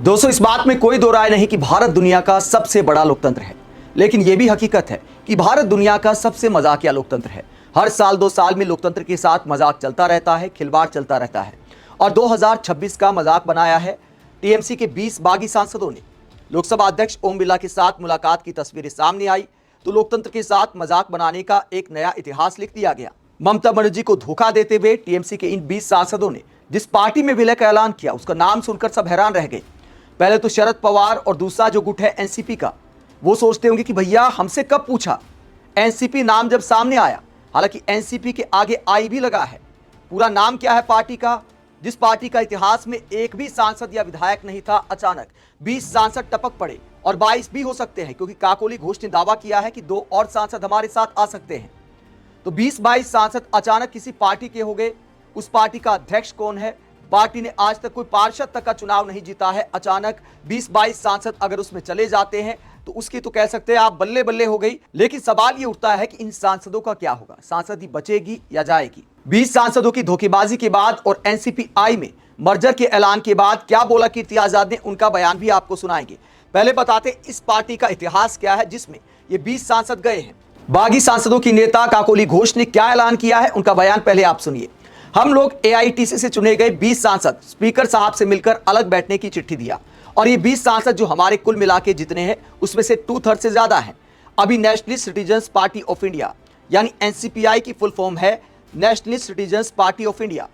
दोस्तों, इस बात में कोई दो राय नहीं कि भारत दुनिया का सबसे बड़ा लोकतंत्र है, लेकिन यह भी हकीकत है कि भारत दुनिया का सबसे मजाकिया लोकतंत्र है। हर साल 2 साल में लोकतंत्र के साथ मजाक चलता रहता है, खिलवाड़ चलता रहता है और 2026 का मजाक बनाया है टीएमसी के 20 बागी सांसदों ने। लोकसभा अध्यक्ष ओम बिरला के साथ मुलाकात की तस्वीरें सामने आई तो लोकतंत्र के साथ मजाक बनाने का एक नया इतिहास लिख दिया गया। ममता बनर्जी को धोखा देते हुए टीएमसी के इन 20 सांसदों ने जिस पार्टी में विलय का ऐलान किया, उसका नाम सुनकर सब हैरान रह गए। पहले तो शरद पवार और दूसरा जो गुट है एनसीपी का, वो सोचते होंगे कि भैया हमसे कब पूछा। एनसीपी नाम जब सामने आया, हालांकि एनसीपी के आगे आई भी लगा है। पूरा नाम क्या है पार्टी का, जिस पार्टी का इतिहास में एक भी सांसद या विधायक नहीं था, अचानक 20 सांसद टपक पड़े और 22 भी हो सकते हैं, क्योंकि काकोली घोष ने दावा किया है कि 2 और सांसद हमारे साथ आ सकते हैं। तो 20-22 सांसद अचानक किसी पार्टी के हो गए। उस पार्टी का अध्यक्ष कौन है? पार्टी ने आज तक कोई पार्षद तक का चुनाव नहीं जीता है। अचानक 20-22 सांसद अगर उसमें चले जाते हैं तो उसकी तो कह सकते हैं आप बल्ले बल्ले हो गई। लेकिन सवाल ये उठता है कि इन सांसदों का क्या होगा? सांसदी बचेगी या जाएगी? 20 सांसदों की धोखेबाजी के बाद और एनसीपीआई में मर्जर के ऐलान के बाद क्या बोला कीर्ति आजाद ने, उनका बयान भी आपको सुनाएंगे। पहले बताते इस पार्टी का इतिहास क्या है जिसमें ये 20 सांसद गए हैं। बागी सांसदों की नेता काकोली घोष ने क्या ऐलान किया है, उनका बयान पहले आप सुनिए। हम लोग एआईटीसी से चुने गए 20 सांसद स्पीकर साहब से मिलकर अलग बैठने की चिट्ठी दिया और ये 20 सांसद जो हमारे कुल मिला के जितने हैं उसमें से 2/3 से ज्यादा हैं अभी nationalist citizens party of India यानी एनसीपीआई की फुल फॉर्म है nationalist citizens party of India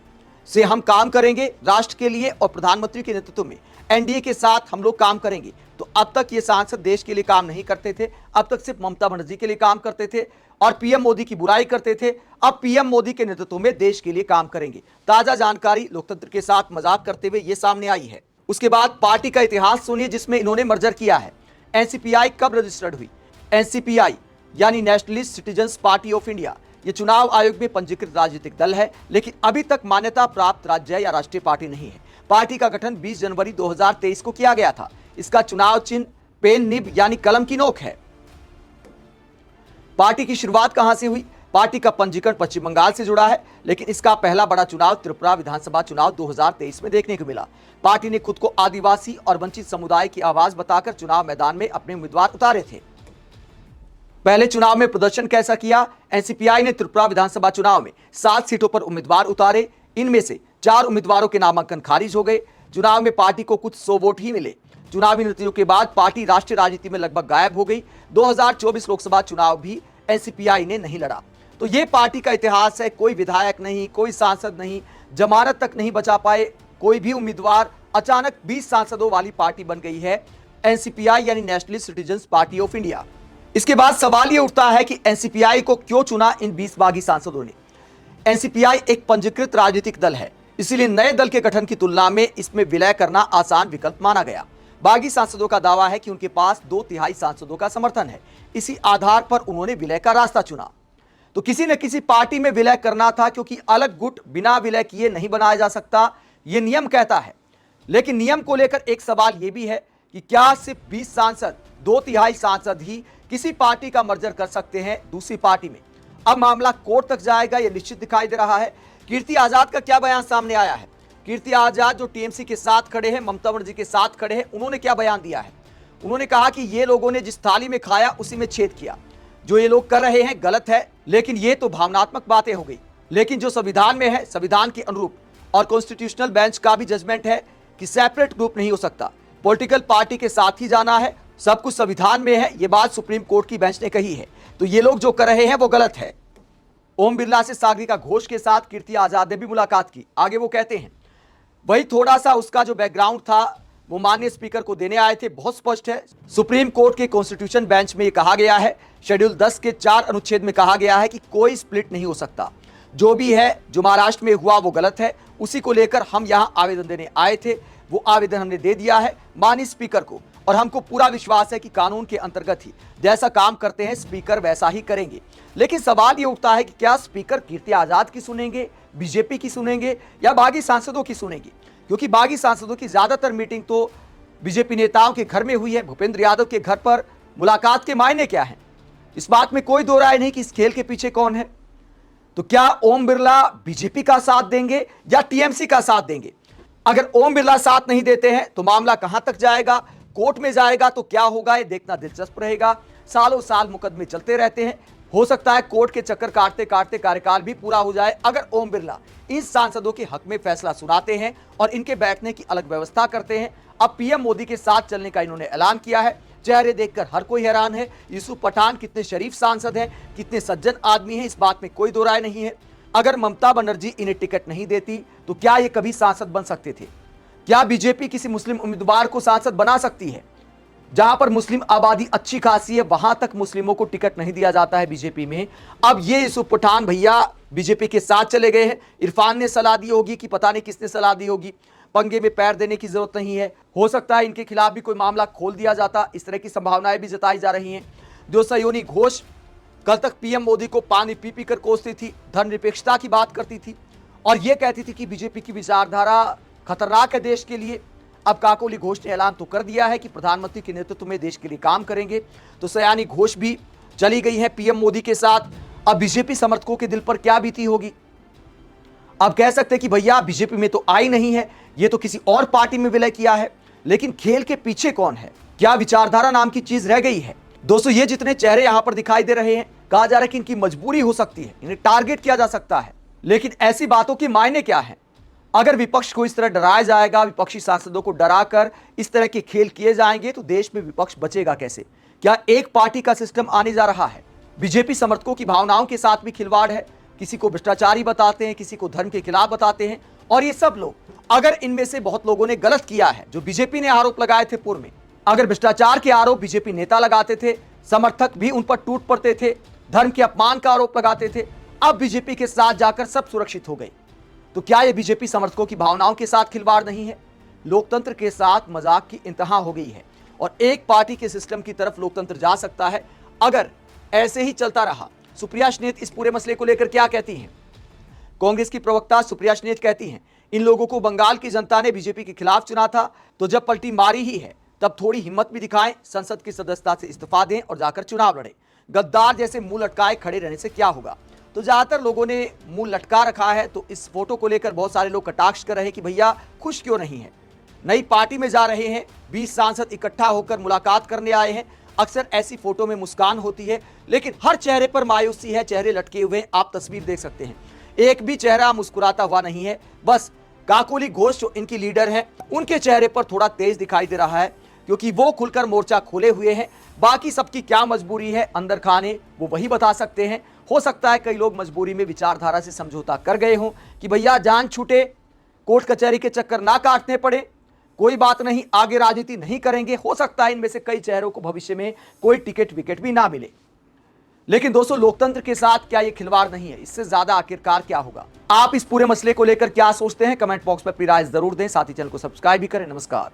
से हम काम करेंगे राष्ट्र के लिए और प्रधानमंत्री के नेतृत्व में एनडीए के साथ हम लोग काम करेंगे। तो अब तक ये सांसद देश के लिए काम नहीं करते थे, अब तक सिर्फ ममता बनर्जी के लिए काम करते थे और पीएम मोदी की बुराई करते थे। अब पीएम मोदी के नेतृत्व में देश के लिए काम करेंगे। ताजा जानकारी लोकतंत्र के साथ मजाक करते हुए ये सामने आई है। उसके बाद पार्टी का इतिहास सुनिए जिसमें इन्होंने मर्जर किया है। एनसीपीआई कब रजिस्टर्ड हुई? एनसीपीआई यानी nationalist citizens party of India, ये चुनाव आयोग में पंजीकृत राजनीतिक दल है, लेकिन अभी तक मान्यता प्राप्त राज्य या राष्ट्रीय पार्टी नहीं है। पार्टी का गठन 20 जनवरी 2023 को किया गया था। इसका चुनाव चिन्ह पेन निब यानी कलम की नोक है। पार्टी की शुरुआत कहां से हुई? पार्टी का पंजीकरण पश्चिम बंगाल से जुड़ा है, लेकिन इसका पहला बड़ा चुनाव त्रिपुरा विधानसभा चुनाव 2023 में देखने को मिला। पार्टी ने खुद को आदिवासी और वंचित समुदाय की आवाज बताकर चुनाव मैदान में अपने उम्मीदवार उतारे थे। पहले चुनाव में प्रदर्शन कैसा किया? एनसीपीआई ने त्रिपुरा विधानसभा चुनाव में 7 सीटों पर उम्मीदवार उतारे। इनमें से 4 उम्मीदवारों के नामांकन खारिज हो गए। चुनाव में पार्टी को कुछ 100 वोट ही मिले। चुनावी नतीजों के बाद पार्टी राष्ट्रीय राजनीति में लगभग गायब हो गई। 2024 लोकसभा चुनाव भी एनसीपीआई ने नहीं लड़ा। तो ये पार्टी का इतिहास है। कोई विधायक नहीं, कोई सांसद नहीं, जमानत तक नहीं बचा पाए कोई भी उम्मीदवार। अचानक 20 सांसदों वाली पार्टी बन गई है एनसीपीआई यानी nationalist citizens party of India. इसके बाद सवाल ये उठता है कि एनसीपीआई को क्यों चुना इन 20 बागी सांसदों ने? एनसीपीआई एक पंजीकृत राजनीतिक दल है, इसीलिए नए दल के गठन की तुलना में इसमें विलय करना आसान विकल्प माना गया। बागी सांसदों का दावा है कि उनके पास 2/3 सांसदों का समर्थन है। इसी आधार पर उन्होंने विलय का रास्ता चुना। तो किसी न किसी पार्टी में विलय करना था, क्योंकि अलग गुट बिना विलय किए नहीं बनाया जा सकता, यह नियम कहता है। लेकिन नियम को लेकर एक सवाल यह भी है कि क्या सिर्फ 20 सांसद, 2/3 सांसद ही किसी पार्टी का मर्जर कर सकते हैं दूसरी पार्टी में? अब मामला कोर्ट तक जाएगा, यह निश्चित दिखाई दे रहा है। कीर्ति आजाद का क्या बयान सामने आया है? कीर्ति आजाद जो टीएमसी के साथ खड़े हैं, ममता बनर्जी के साथ खड़े हैं, उन्होंने क्या बयान दिया है? उन्होंने कहा कि ये लोगों ने जिस थाली में खाया उसी में छेद किया। जो ये लोग कर रहे हैं गलत है, लेकिन ये तो भावनात्मक बातें हो गई। लेकिन जो संविधान में है, संविधान के अनुरूप और कॉन्स्टिट्यूशनल बेंच का भी जजमेंट है कि सेपरेट ग्रुप नहीं हो सकता, पॉलिटिकल पार्टी के साथ ही जाना है। सब कुछ संविधान में है, ये बात सुप्रीम कोर्ट की बेंच ने कही है। तो ये लोग जो कर रहे हैं वो गलत है। ओम बिरला से सागरिका घोष के साथ कीर्ति आजाद ने भी मुलाकात की। आगे वो कहते हैं, वही थोड़ा सा उसका जो बैकग्राउंड था वो माननीय स्पीकर को देने आए थे। बहुत स्पष्ट है, सुप्रीम कोर्ट के कॉन्स्टिट्यूशन बेंच में ये कहा गया है, शेड्यूल 10 के 4 अनुच्छेद में कहा गया है कि कोई स्प्लिट नहीं हो सकता। जो भी है, जो महाराष्ट्र में हुआ वो गलत है। उसी को लेकर हम यहाँ आवेदन देने आए थे, वो आवेदन हमने दे दिया है माननीय स्पीकर को और हमको पूरा विश्वास है कि कानून के अंतर्गत ही जैसा काम करते हैं स्पीकर वैसा ही करेंगे। लेकिन सवाल ये उठता है कि क्या स्पीकर कीर्ति आजाद की सुनेंगे, बीजेपी की सुनेंगे या बागी सांसदों की सुनेंगे? क्योंकि बागी सांसदों की ज्यादातर मीटिंग तो बीजेपी नेताओं के घर में हुई है। भूपेंद्र यादव के घर पर मुलाकात के मायने क्या है? इस बात में कोई दो राय नहीं कि इस खेल के पीछे कौन है। तो क्या ओम बिरला बीजेपी का साथ देंगे या टीएमसी का साथ देंगे? अगर ओम बिरला साथ नहीं देते हैं तो मामला कहां तक जाएगा, कोर्ट में जाएगा तो क्या होगा, ये देखना दिलचस्प रहेगा। सालों साल मुकदमे चलते रहते हैं, हो सकता है कोर्ट के चक्कर काटते काटते कार्यकाल भी पूरा हो जाए। अगर ओम बिरला इन सांसदों के हक में फैसला सुनाते हैं और इनके बैठने की अलग व्यवस्था करते हैं। अब पीएम मोदी के साथ चलने का इन्होंने ऐलान किया है। चेहरे देखकर हर कोई हैरान है। यूसुफ पठान कितने शरीफ सांसद हैं, कितने सज्जन आदमी हैं, इस बात में कोई दो राय नहीं है। अगर ममता बनर्जी इन्हें टिकट नहीं देती तो क्या ये कभी सांसद बन सकते थे? क्या बीजेपी किसी मुस्लिम उम्मीदवार को सांसद बना सकती है? जहां पर मुस्लिम आबादी अच्छी खासी है वहां तक मुस्लिमों को टिकट नहीं दिया जाता है बीजेपी में। अब ये यूसुफ पठान भैया बीजेपी के साथ चले गए हैं। इरफान ने सलाह दी होगी कि पता नहीं किसने सलाह दी होगी। पंगे में पैर देने की जरूरत नहीं है, हो सकता है इनके खिलाफ भी कोई मामला खोल दिया जाता, इस तरह की संभावनाएं भी जताई जा रही हैं। जो सयोनी घोष कल तक पीएम मोदी को पानी पी पी कर कोसती थी, धर्मनिरपेक्षता की बात करती थी और यह कहती थी कि बीजेपी की विचारधारा खतरनाक है देश के लिए। अब काकोली घोष ने ऐलान तो कर दिया है कि प्रधानमंत्री के नेतृत्व में देश के लिए काम करेंगे। तो सयानी घोष भी चली गई है पीएम मोदी के साथ। अब बीजेपी समर्थकों के दिल पर क्या बीती होगी? अब कह सकते हैं कि भैया बीजेपी में तो आई नहीं है, ये तो किसी और पार्टी में विलय किया है। लेकिन खेल के पीछे कौन है? क्या विचारधारा नाम की चीज रह गई है? दोस्तों, ये जितने चेहरे यहां पर दिखाई दे रहे हैं, कहा जा रहा है कि इनकी मजबूरी हो सकती है, इन्हें टारगेट किया जा सकता है। लेकिन ऐसी बातों के मायने क्या है? अगर विपक्ष को इस तरह डराया जाएगा, विपक्षी सांसदों को डराकर इस तरह के खेल किए जाएंगे तो देश में विपक्ष बचेगा कैसे? क्या एक पार्टी का सिस्टम आने जा रहा है? बीजेपी समर्थकों की भावनाओं के साथ भी खिलवाड़ है। किसी को भ्रष्टाचारी बताते हैं, किसी को धर्म के खिलाफ बताते हैं। और ये सब लोग, अगर इनमें से बहुत लोगों ने गलत किया है, जो बीजेपी ने आरोप लगाए थे पूर्व में, अगर भ्रष्टाचार के आरोप बीजेपी नेता लगाते थे, समर्थक भी उन पर टूट पड़ते थे, धर्म के अपमान का आरोप लगाते थे, अब बीजेपी के साथ जाकर सब सुरक्षित हो गए। तो क्या यह बीजेपी समर्थकों की भावनाओं के साथ खिलवाड़ नहीं है? लोकतंत्र के साथ मजाक की इंतहा हो गई है और एक पार्टी के सिस्टम की तरफ लोकतंत्र जा सकता है अगर ऐसे ही चलता रहा। सुप्रिया श्नेत इस पूरे मसले को लेकर क्या कहती हैं? कांग्रेस की प्रवक्ता सुप्रिया श्नेत कहती हैं, इन लोगों को बंगाल की जनता ने बीजेपी के खिलाफ चुना था, तो जब पलटी मारी ही है तब थोड़ी हिम्मत भी दिखाएं, संसद की सदस्यता से इस्तीफा दें और जाकर चुनाव लड़ें। गद्दार जैसे मुंह लटकाए खड़े रहने से क्या होगा? तो ज्यादातर लोगों ने मुंह लटका रखा है। तो इस फोटो को लेकर बहुत सारे लोग कटाक्ष कर रहे हैं कि भैया खुश क्यों नहीं है? नई पार्टी में जा रहे हैं, 20 सांसद इकट्ठा होकर मुलाकात करने आए हैं। अक्सर ऐसी फोटो में मुस्कान होती है, लेकिन हर चेहरे पर मायूसी है, चेहरे लटके हुए। आप तस्वीर देख सकते हैं, एक भी चेहरा मुस्कुराता हुआ नहीं है। बस काकोली घोष जो इनकी लीडर है, उनके चेहरे पर थोड़ा तेज दिखाई दे रहा है, क्योंकि वो खुलकर मोर्चा खोले हुए हैं। बाकी सबकी क्या मजबूरी है अंदर खाने, वो वही बता सकते हैं। हो सकता है कई लोग मजबूरी में विचारधारा से समझौता कर गए हों कि भैया जान छूटे, कोर्ट कचहरी के चक्कर ना काटने पड़े, कोई बात नहीं, आगे राजनीति नहीं करेंगे। हो सकता है इनमें से कई चेहरों को भविष्य में कोई टिकट विकेट भी ना मिले। लेकिन दोस्तों, लोकतंत्र के साथ क्या ये खिलवाड़ नहीं है? इससे ज्यादा आखिरकार क्या होगा? आप इस पूरे मसले को लेकर क्या सोचते हैं? कमेंट बॉक्स में अपनी राय जरूर दें, साथ ही चैनल को सब्सक्राइब भी करें। नमस्कार।